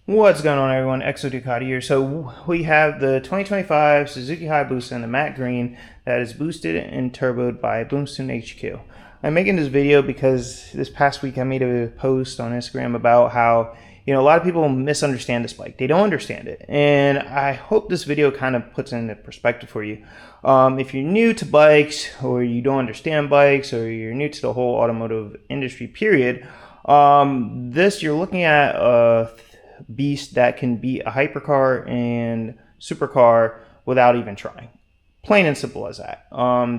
What's going on, everyone? Exo Ducati here. So we have the 2025 Suzuki Hayabusa in the matte green that is boosted and turboed by Boomstone HQ. I'm making this video because this past week I made a post on Instagram about how a lot of people misunderstand this bike. They don't understand it, and I hope this video kind of puts it into perspective for you. If you're new to bikes, or you don't understand bikes, or you're new to the whole automotive industry period, you're looking at a beast that can beat a hypercar and supercar without even trying. Plain and simple as that.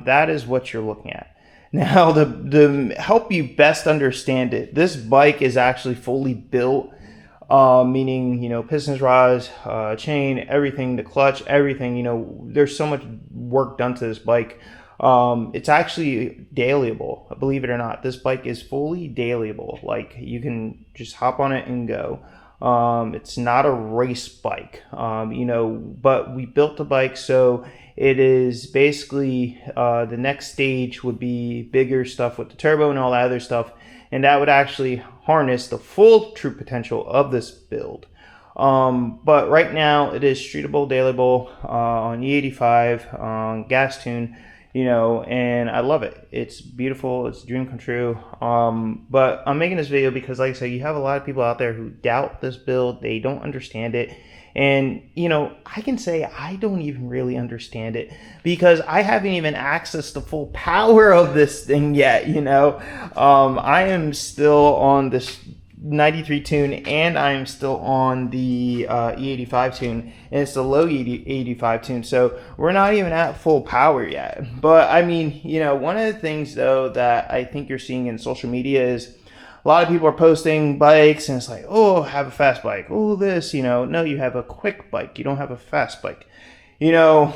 That is what you're looking at. Now, to help you best understand it, this bike is actually fully built, meaning, pistons, rods, chain, everything, the clutch, everything. There's so much work done to this bike. It's actually dailyable, believe it or not. This bike is fully dailyable. Like, you can just hop on it and go. It's not a race bike, but we built the bike so it is basically the next stage would be bigger stuff with the turbo and all that other stuff, and that would actually harness the full true potential of this build. But right now it is streetable, dailyable on E85 on gas tune. And I love it. It's beautiful. It's a dream come true. But I'm making this video because, like I said, you have a lot of people out there who doubt this build. They don't understand it. And, I can say I don't even really understand it because I haven't even accessed the full power of this thing yet, I am still on this 93 tune, and I'm still on the E85 tune, and it's the low E85 tune, so we're not even at full power yet. But I mean, one of the things though that I think you're seeing in social media is a lot of people are posting bikes, and it's like, oh, have a fast bike, oh, this, no, you have a quick bike, you don't have a fast bike. To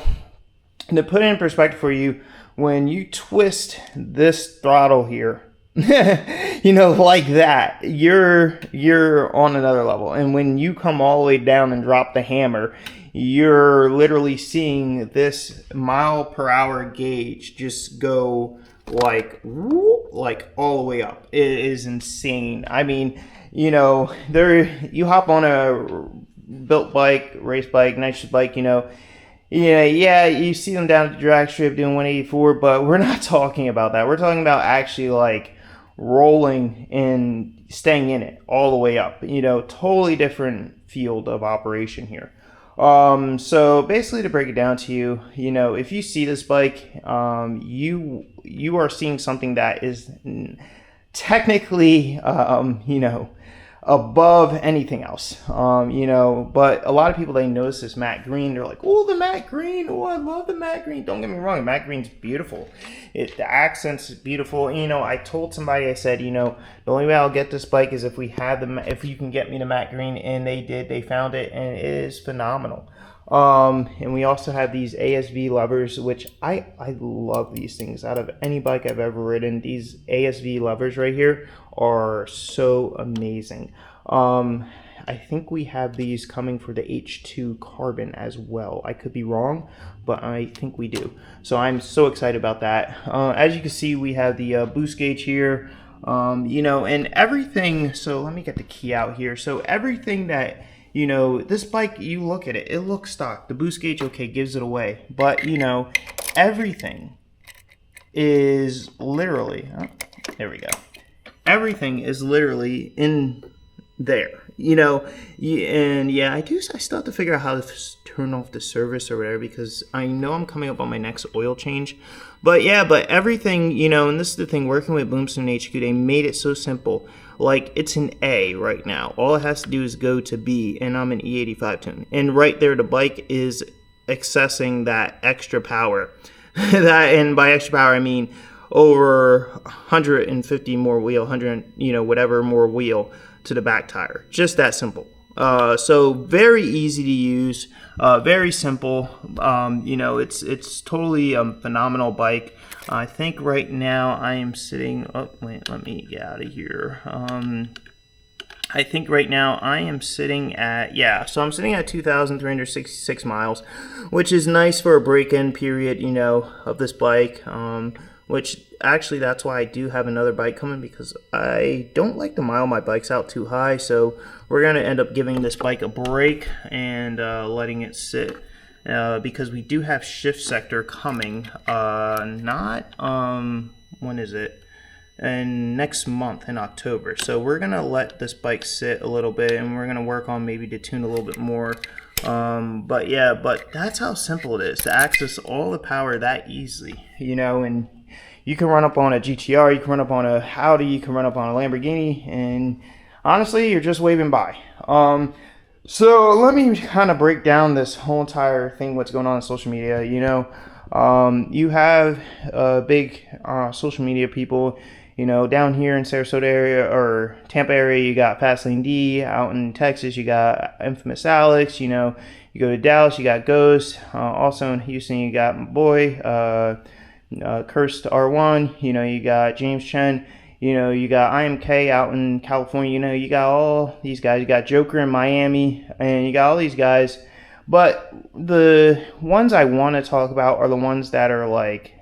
put it in perspective for you, when you twist this throttle here, like that, you're on another level. And when you come all the way down and drop the hammer, you're literally seeing this mile-per-hour gauge just go like all the way up. It is insane. I mean, you hop on a built bike, race bike, nitrous bike, yeah, you see them down at the drag strip doing 184, but we're not talking about that. We're talking about actually like rolling and staying in it all the way up. Totally different field of operation here. So basically, to break it down to you, if you see this bike, you are seeing something that is technically, above anything else. But a lot of people, they notice this matte green. They're like, oh, the matte green. Oh, I love the matte green. Don't get me wrong. Matte green's beautiful. The accents is beautiful. I told somebody, I said, the only way I'll get this bike is if you can get me the matte green, and they did. They found it, and it is phenomenal. And we also have these ASV levers, which I love these things. Out of any bike I've ever ridden, these ASV levers right here are so amazing. I think we have these coming for the H2 Carbon as well. I could be wrong, but I think we do. So I'm so excited about that. As you can see, we have the boost gauge here, and everything. So let me get the key out here. So everything that this bike, you look at it, it looks stock. The boost gauge, okay, gives it away. But, everything is literally, there we go. Everything is literally in there, and yeah, I still have to figure out how to turn off the service or whatever, because I know I'm coming up on my next oil change. But yeah, everything, and this is the thing, working with Boomstone HQ, they made it so simple. Like, it's an A right now. All it has to do is go to B, and I'm an E85 tune. And right there, the bike is accessing that extra power. And by extra power, I mean over 150 more wheel, 100, whatever more wheel to the back tire. Just that simple. So very easy to use, very simple. It's totally a phenomenal bike. I think right now I am sitting, oh wait, let me get out of here. I think right now I am sitting at, so I'm sitting at 2,366 miles, which is nice for a break-in period, of this bike. which actually that's why I do have another bike coming, because I don't like to mile my bikes out too high. So we're going to end up giving this bike a break and letting it sit. Because we do have shift sector coming, when is it? And next month in October. So we're gonna let this bike sit a little bit, and we're gonna work on maybe to tune a little bit more. But yeah, but that's how simple it is to access all the power that easily, you know. And you can run up on a GTR, you can run up on a Audi, you can run up on a Lamborghini, and honestly, you're just waving by. So let me kind of break down this whole entire thing, what's going on in social media. You know, you have big social media people. You know, down here in Sarasota area or Tampa area, you got Fastlane D. Out in Texas, you got Infamous Alex. You know, you go to Dallas, you got Ghost. Also in Houston, you got my boy, Cursed R1. You know, you got James Chen. You know, you got IMK out in California. You know, you got all these guys. You got Joker in Miami, and you got all these guys. But the ones I want to talk about are the ones that are like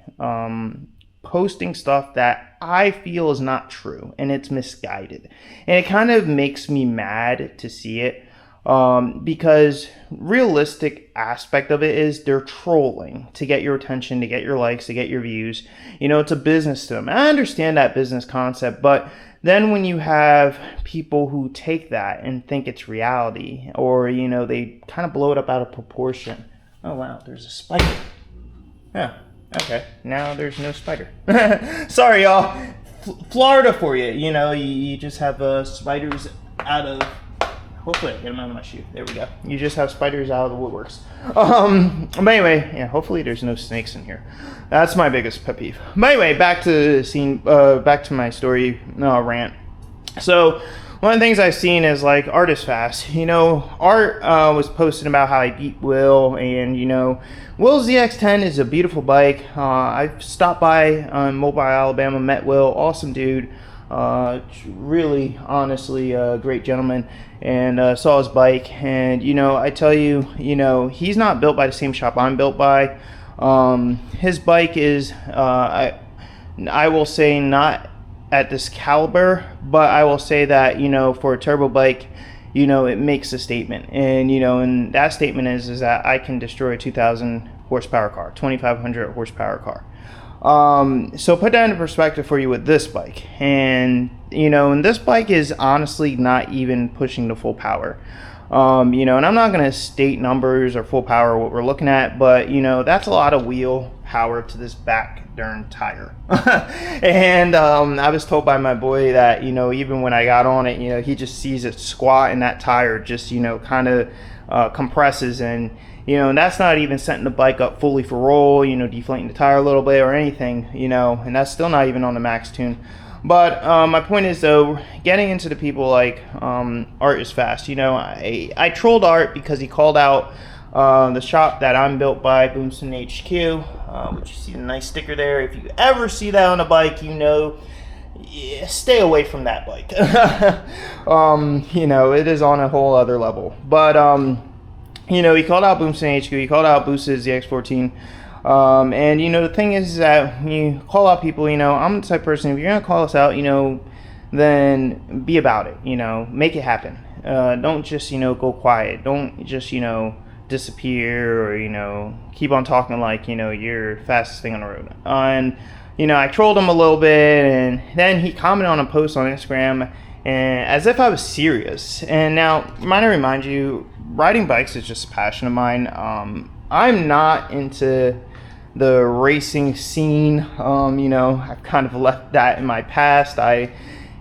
posting stuff that I feel is not true, and it's misguided. And it kind of makes me mad to see it, because realistic aspect of it is they're trolling to get your attention, to get your likes, to get your views. You know, it's a business to them. I understand that business concept, but then when you have people who take that and think it's reality, or, you know, they kind of blow it up out of proportion. Oh wow, there's a spider. Yeah. Okay, now there's no spider. Sorry, y'all. Florida for you. You know, you just have spiders out of... Hopefully I get them out of my shoe. There we go. You just have spiders out of the woodworks. But anyway, yeah, hopefully there's no snakes in here. That's my biggest pet peeve. But anyway, back to the scene, back to my story rant. So one of the things I've seen is like Art is fast. You know, Art was posting about how I beat Will, and you know, Will's ZX10 is a beautiful bike. I've stopped by Mobile, Alabama, met Will, awesome dude. Really, honestly, great gentleman, and saw his bike. And you know, I tell you, you know, he's not built by the same shop I'm built by. His bike is, I will say, not at this caliber, but I will say that, you know, for a turbo bike, you know, it makes a statement. And you know, and that statement is that I can destroy a 2,000 horsepower car, 2,500 horsepower car. So put that into perspective for you with this bike. And you know, and this bike is honestly not even pushing the full power. You know, and I'm not going to state numbers or full power what we're looking at, but you know, that's a lot of wheel power to this back darn tire. And I was told by my boy that, you know, even when I got on it, you know, he just sees it squat and that tire just, you know, kind of compresses. And you know, and that's not even setting the bike up fully for roll, you know, deflating the tire a little bit or anything, you know, and that's still not even on the max tune. But my point is, though, getting into the people like Art is fast. You know, I trolled Art because he called out the shop that I'm built by, Boomston HQ, which you see the nice sticker there. If you ever see that on a bike, you know, yeah, stay away from that bike. You know, it is on a whole other level. But you know, he called out Boomston HQ, he called out Boost's ZX14. And you know, the thing is that when you call out people, you know, I'm the type of person, if you're gonna call us out, you know, then be about it, you know, make it happen. Don't just, you know, go quiet. Don't just, you know, disappear, or, you know, keep on talking like, you know, you're fastest thing on the road. And you know, I trolled him a little bit, and then he commented on a post on Instagram, and as if I was serious. And now, might I remind you, riding bikes is just a passion of mine. I'm not into the racing scene. You know, I've kind of left that in my past.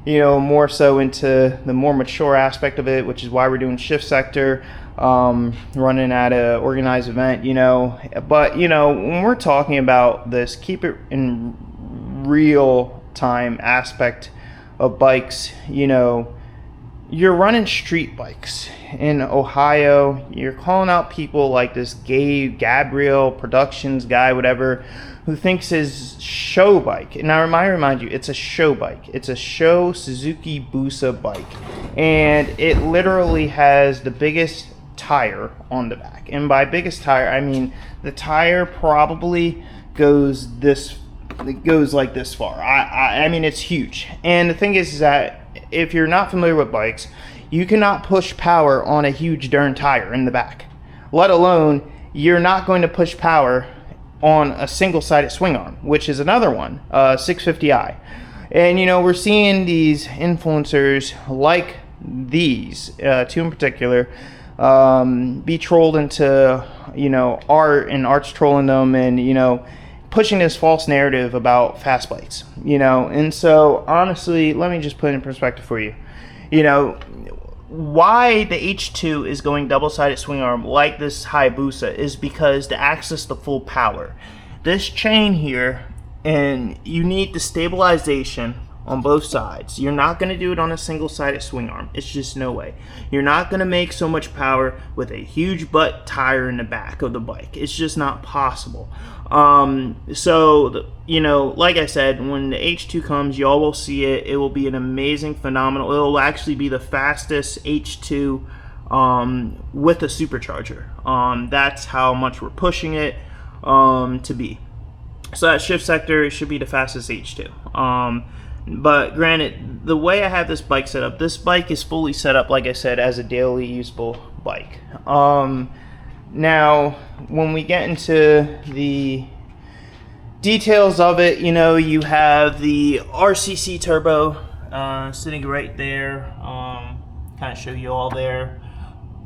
You know, more so into the more mature aspect of it, which is why we're doing shift sector, running at a organized event, you know. But, you know, when we're talking about this, keep it in real time aspect of bikes. You know, you're running street bikes in Ohio. You're calling out people like this Gabriel Productions guy, whatever, who thinks his show bike. And now I remind you, it's a show bike. It's a show Suzuki Hayabusa bike, and it literally has the biggest tire on the back. And by biggest tire, I mean the tire probably goes this it goes like this far. I mean, it's huge. And the thing is that if you're not familiar with bikes, you cannot push power on a huge darn tire in the back, let alone you're not going to push power on a single-sided swing arm, which is another one, 650i. And we're seeing these influencers like these two in particular be trolled into art, and art's trolling them, and pushing this false narrative about fast bikes. And so honestly, let me just put it in perspective for you. Why the H2 is going double-sided swing arm like this Hayabusa is because to access the full power, this chain here, and you need the stabilization on both sides. You're not going to do it on a single-sided swing arm. It's just no way. You're not going to make so much power with a huge butt tire in the back of the bike. It's just not possible. So like I said, when the H2 comes, y'all will see it. It will be an amazing, phenomenal. It will actually be the fastest H2 with a supercharger. That's how much we're pushing it to be. So that shift sector, it should be the fastest H2. But granted, the way I have this bike set up, this bike is fully set up, like I said, as a daily usable bike. Now, when we get into the details of it, you have the RCC turbo sitting right there. Kind of show you all there.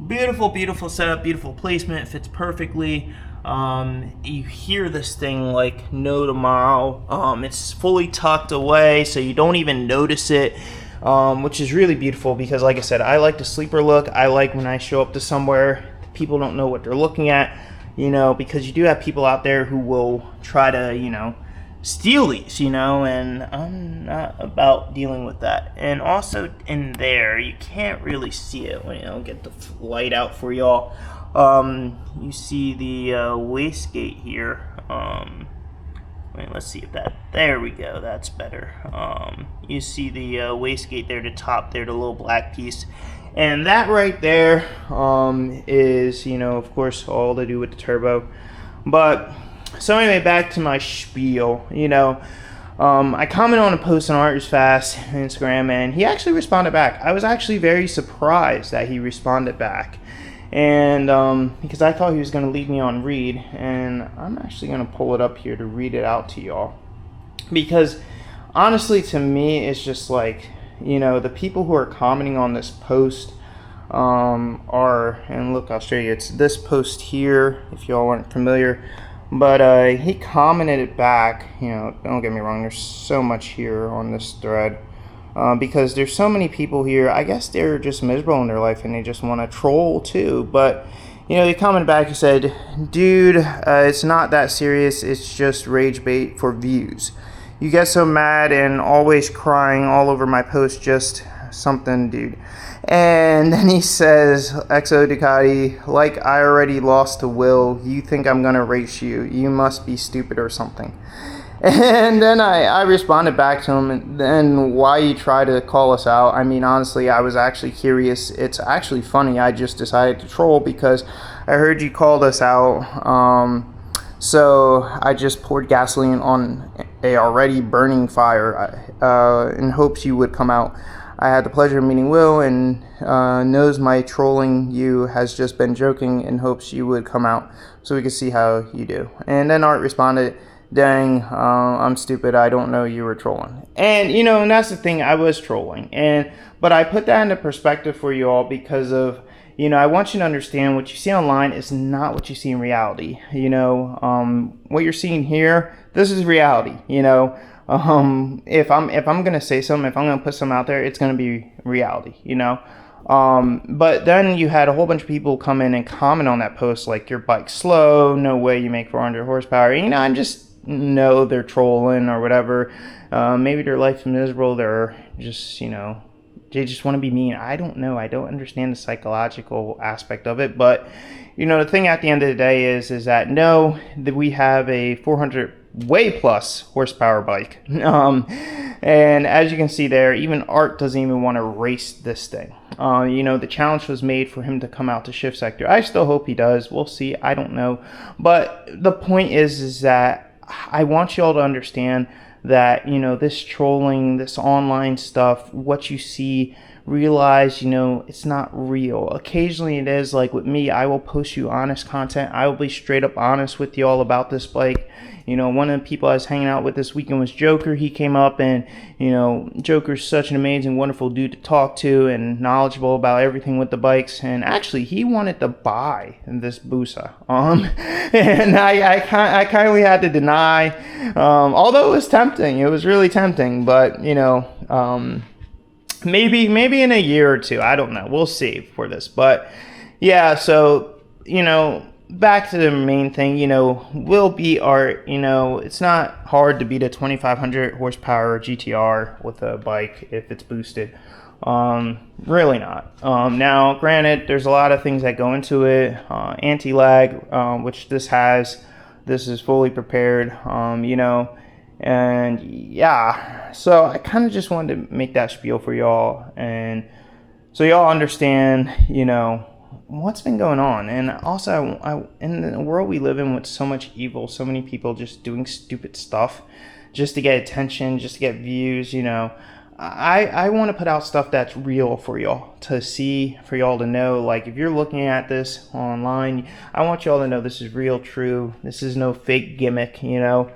Beautiful, beautiful setup, beautiful placement, fits perfectly. You hear this thing like no tomorrow. It's fully tucked away, so you don't even notice it, which is really beautiful because, like I said, I like the sleeper look. I like when I show up to somewhere, people don't know what they're looking at, because you do have people out there who will try to, steal these, and I'm not about dealing with that. And also in there, you can't really see it when I'll get the light out for y'all. You see the wastegate here. Wait, let's see if there we go, that's better. You see the wastegate there, the top there, the little black piece. And that right there is, of course, all to do with the turbo. But, so anyway, back to my spiel. I commented on a post on Art is Fast on Instagram, and he actually responded back. I was actually very surprised that he responded back. And because I thought he was going to leave me on read, and I'm actually going to pull it up here to read it out to y'all. Because honestly, to me, it's just like, the people who are commenting on this post are, and look, I'll show you, it's this post here, if y'all aren't familiar. But he commented it back, don't get me wrong, there's so much here on this thread. Because there's so many people here, I guess they're just miserable in their life and they just want to troll too. But, he commented back, he said, dude, it's not that serious, it's just rage bait for views. You get so mad and always crying all over my post, just something, dude. And then he says, XO Ducati, like I already lost to Will, you think I'm going to race you, you must be stupid or something. And then I responded back to him, and then why you try to call us out. I mean, honestly, I was actually curious. It's actually funny. I just decided to troll because I heard you called us out. So I just poured gasoline on a already burning fire in hopes you would come out. I had the pleasure of meeting Will and knows my trolling you has just been joking in hopes you would come out so we could see how you do. And then Art responded, dang, I'm stupid, I don't know you were trolling. And and that's the thing, I was trolling. But I put that into perspective for you all because of, I want you to understand what you see online is not what you see in reality. What you're seeing here, this is reality. If I'm gonna say something, if I'm gonna put something out there, it's gonna be reality. But then you had a whole bunch of people come in and comment on that post like your bike's slow, no way you make 400 horsepower. I'm just know they're trolling or whatever. Maybe their life's miserable. They're just, they just want to be mean. I don't know. I don't understand the psychological aspect of it. But, the thing at the end of the day is that that we have a 400 way plus horsepower bike. And as you can see there, even Art doesn't even want to race this thing. The challenge was made for him to come out to shift sector. I still hope he does. We'll see. I don't know. But the point is that I want y'all to understand that, you know, this trolling, this online stuff, what you see, realize, you know, it's not real. Occasionally it is. Like with me, I will post you honest content. I will be straight up honest with y'all about this bike. You know, one of the people I was hanging out with this weekend was Joker. He came up, and, you know, Joker's such an amazing, wonderful dude to talk to and knowledgeable about everything with the bikes. And actually, he wanted to buy this Busa. And I kindly had to deny, although it was tempting. It was really tempting, but, you know, maybe in a year or two, I don't know. We'll see for this. But yeah, so, you know, back to the main thing, you know, will beat art. You know, it's not hard to beat a 2,500 horsepower GTR with a bike if it's boosted. Really not. Now, granted, there's a lot of things that go into it. Anti-lag, which this has. This is fully prepared, you know. And yeah, so I kind of just wanted to make that spiel for y'all, and so y'all understand, you know, what's been going on. And also, I in the world we live in with so much evil, so many people just doing stupid stuff just to get attention, just to get views, you know, I want to put out stuff that's real for y'all to see, for y'all to know. Like, if you're looking at this online, I want y'all to know this is real, true. This is no fake gimmick, you know.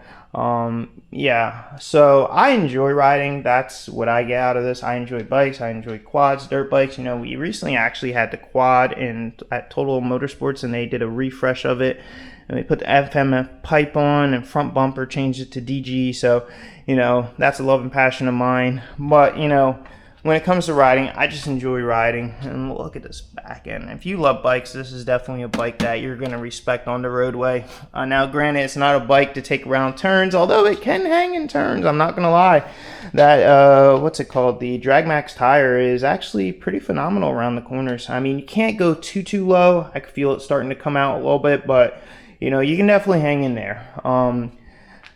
Yeah, so I enjoy riding. That's what I get out of this. I enjoy bikes. I enjoy quads, dirt bikes. You know, we recently actually had the quad at Total Motorsports, and they did a refresh of it, and they put the FMF pipe on and front bumper, changed it to DG. So, you know, that's a love and passion of mine. But, you know, when it comes to riding, I just enjoy riding. And look at this back end. If you love bikes, this is definitely a bike that you're going to respect on the roadway. Now, granted, it's not a bike to take around turns, although it can hang in turns. I'm not going to lie. That, what's it called? The Dragmax tire is actually pretty phenomenal around the corners. I mean, you can't go too low. I can feel it starting to come out a little bit, but, you know, you can definitely hang in there.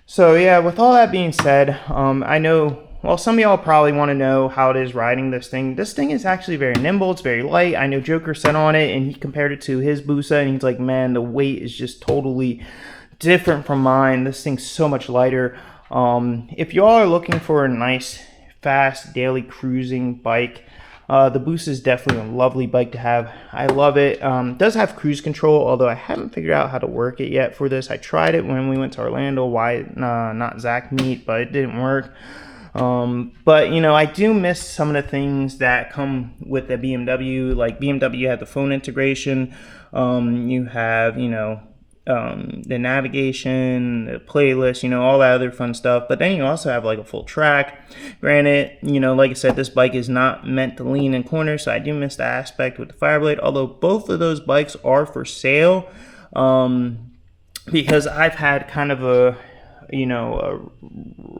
So, yeah, with all that being said, I know... Well, some of y'all probably want to know how it is riding this thing. This thing is actually very nimble. It's very light. I know Joker sat on it, and he compared it to his Busa, and he's like, man, the weight is just totally different from mine. This thing's so much lighter. If y'all are looking for a nice, fast, daily cruising bike, the Busa is definitely a lovely bike to have. I love it. It does have cruise control, although I haven't figured out how to work it yet for this. I tried it when we went to Orlando. Not Zach meet, but it didn't work. But, you know, I do miss some of the things that come with the BMW. Like, BMW had the phone integration. You have, you know, the navigation, the playlist, you know, all that other fun stuff. But then you also have like a full track. Granted, you know, like I said, this bike is not meant to lean in corners, so I do miss the aspect with the Fireblade. Although both of those bikes are for sale, because I've had kind of a, you know, a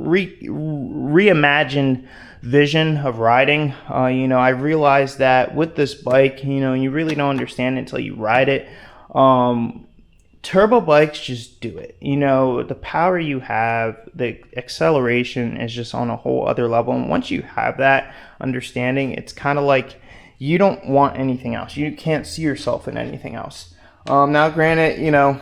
reimagined vision of riding. You know, I realized that with this bike, you know, you really don't understand it until you ride it. Turbo bikes just do it. You know, the power you have, the acceleration is just on a whole other level. And once you have that understanding, it's kind of like you don't want anything else. You can't see yourself in anything else. Now, granted, you know,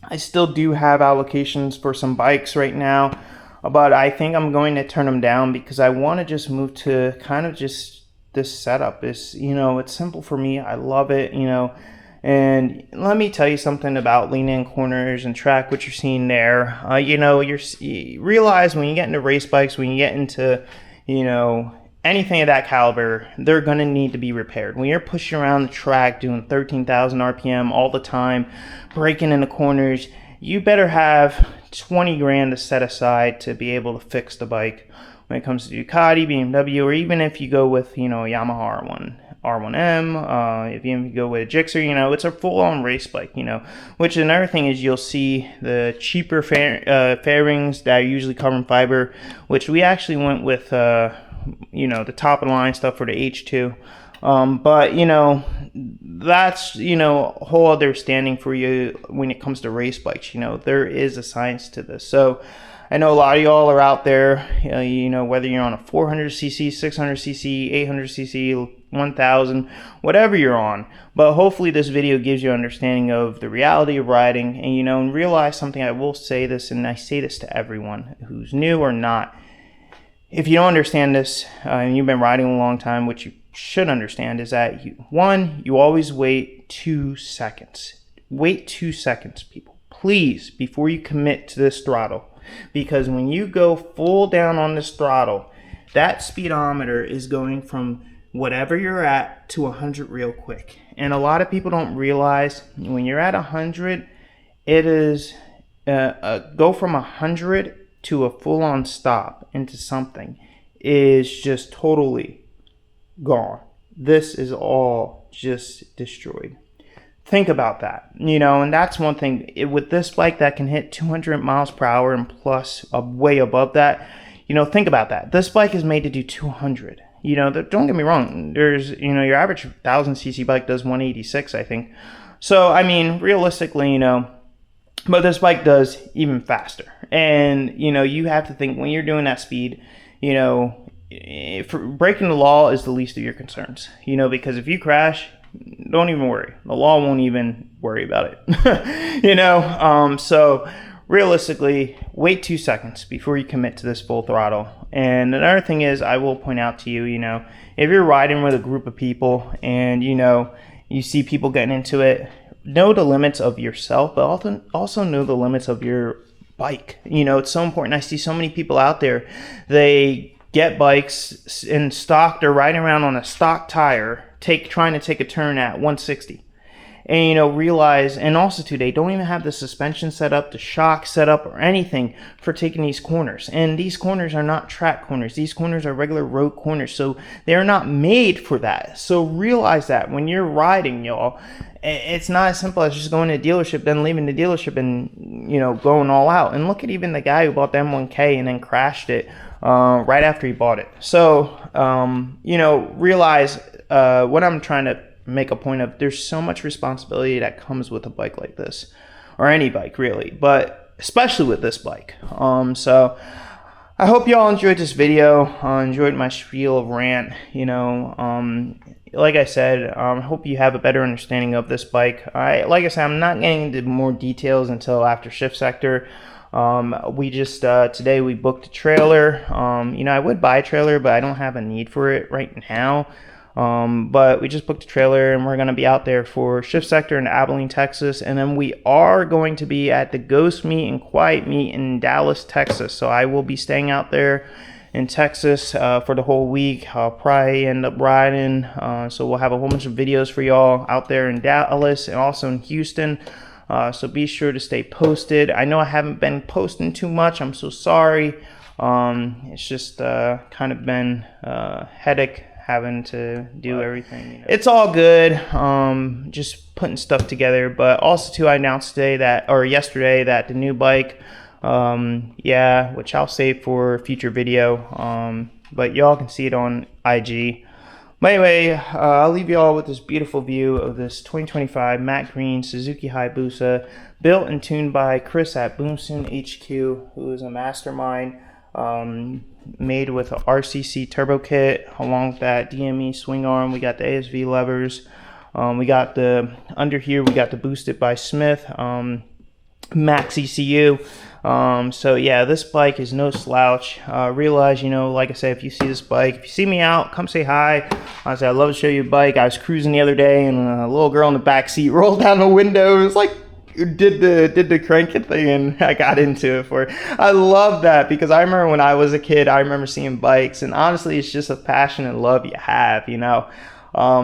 I still do have allocations for some bikes right now, but I think I'm going to turn them down because I want to just move to kind of just this setup. Is, you know, it's simple for me. I love it, you know. And let me tell you something about lean-in corners and track, what you're seeing there. You know, you realize when you get into race bikes, when you get into, you know, anything of that caliber, they're going to need to be repaired. When you're pushing around the track doing 13,000 RPM all the time, breaking into corners, you better have 20 grand to set aside to be able to fix the bike. When it comes to Ducati, BMW, or even if you go with, you know, Yamaha R1M, if you go with a Gixxer, you know, it's a full-on race bike, you know. Which another thing is you'll see the cheaper fairings that are usually carbon fiber, which we actually went with, you know, the top-of-the-line stuff for the H2. But, you know, that's, you know, a whole other standing for you when it comes to race bikes. You know, there is a science to this. So I know a lot of y'all are out there, you know, whether you're on a 400cc, 600cc, 800cc, 1000, whatever you're on. But hopefully this video gives you an understanding of the reality of riding, and and realize something. I will say this, and I say this to everyone who's new or not. If you don't understand this, and you've been riding a long time, which you should understand, is that you always wait 2 seconds. Wait 2 seconds, people, please, before you commit to this throttle. Because when you go full down on this throttle, that speedometer is going from whatever you're at to 100 real quick. And a lot of people don't realize when you're at 100, it is go from 100 to a full-on stop into something is just totally gone. This is all just destroyed. Think about that, and that's one thing with this bike that can hit 200 miles per hour and plus way above that. Think about that. This bike is made to do 200. Don't get me wrong. There's, your average 1000cc bike does 186, I think. So, I mean, realistically, but this bike does even faster. And, you have to think when you're doing that speed, breaking the law is the least of your concerns, because if you crash, don't even worry. The law won't even worry about it. So realistically, wait 2 seconds before you commit to this full throttle. And another thing is, I will point out to you, if you're riding with a group of people and, you see people getting into it, know the limits of yourself, but also know the limits of your bike. It's so important. I see so many people out there, they get bikes in stock, they're riding around on a stock tire, trying to take a turn at 160. And realize, and also too, they don't even have the suspension set up, the shock set up, or anything for taking these corners. And these corners are not track corners. These corners are regular road corners, so they're not made for that. So realize that when you're riding, y'all, it's not as simple as just going to a dealership, then leaving the dealership and going all out. And look at even the guy who bought the M1K and then crashed it right after he bought it. So realize what I'm trying to make a point of. There's so much responsibility that comes with a bike like this, or any bike really, but especially with this bike. So I hope y'all enjoyed this video, enjoyed my spiel of rant. Like I said, I hope you have a better understanding of this bike. Like I said, I'm not getting into more details until after Shift Sector. We just today we booked a trailer. I would buy a trailer, but I don't have a need for it right now. But we just booked a trailer and we're going to be out there for Shift Sector in Abilene, Texas. And then we are going to be at the Ghost Meet and Quiet Meet in Dallas, Texas. So I will be staying out there in Texas for the whole week. I'll probably end up riding. So we'll have a whole bunch of videos for y'all out there in Dallas and also in Houston. So be sure to stay posted. I know I haven't been posting too much. I'm so sorry. It's just kind of been headache having to do everything. It's all good. Just putting stuff together. But also too, I announced yesterday that the new bike, which I'll save for a future video. But y'all can see it on IG. But anyway, I'll leave you all with this beautiful view of this 2025 matte green Suzuki Hayabusa, built and tuned by Chris at Boomsoon HQ, who is a mastermind. Made with a RCC turbo kit, along with that DME swing arm. We got the ASV levers. We got the under here. We got the boosted by Smith Max ECU. So yeah, this bike is no slouch. Realize, like I said, if you see this bike, if you see me out, come say hi. Honestly, I'd love to show you a bike. I was cruising the other day, and a little girl in the back seat rolled down the window. It was like, did the crank it thing, and I got into it for it. I love that, because I remember when I was a kid, I remember seeing bikes, and honestly, it's just a passion and love you have,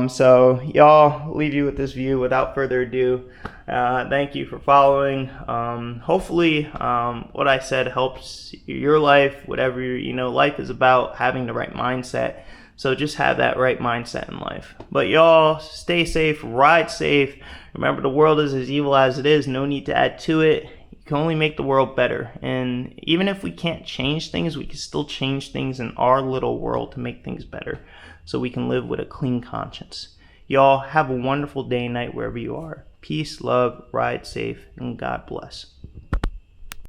So y'all, leave you with this view. Without further ado, thank you for following. Hopefully what I said helps your life. Whatever life is about, having the right mindset. So just have that right mindset in life. But y'all, stay safe, ride safe. Remember, the world is as evil as it is. No need to add to it. You can only make the world better. And even if we can't change things, we can still change things in our little world to make things better, so we can live with a clean conscience. Y'all have a wonderful day and night wherever you are. Peace, love, ride safe, and God bless.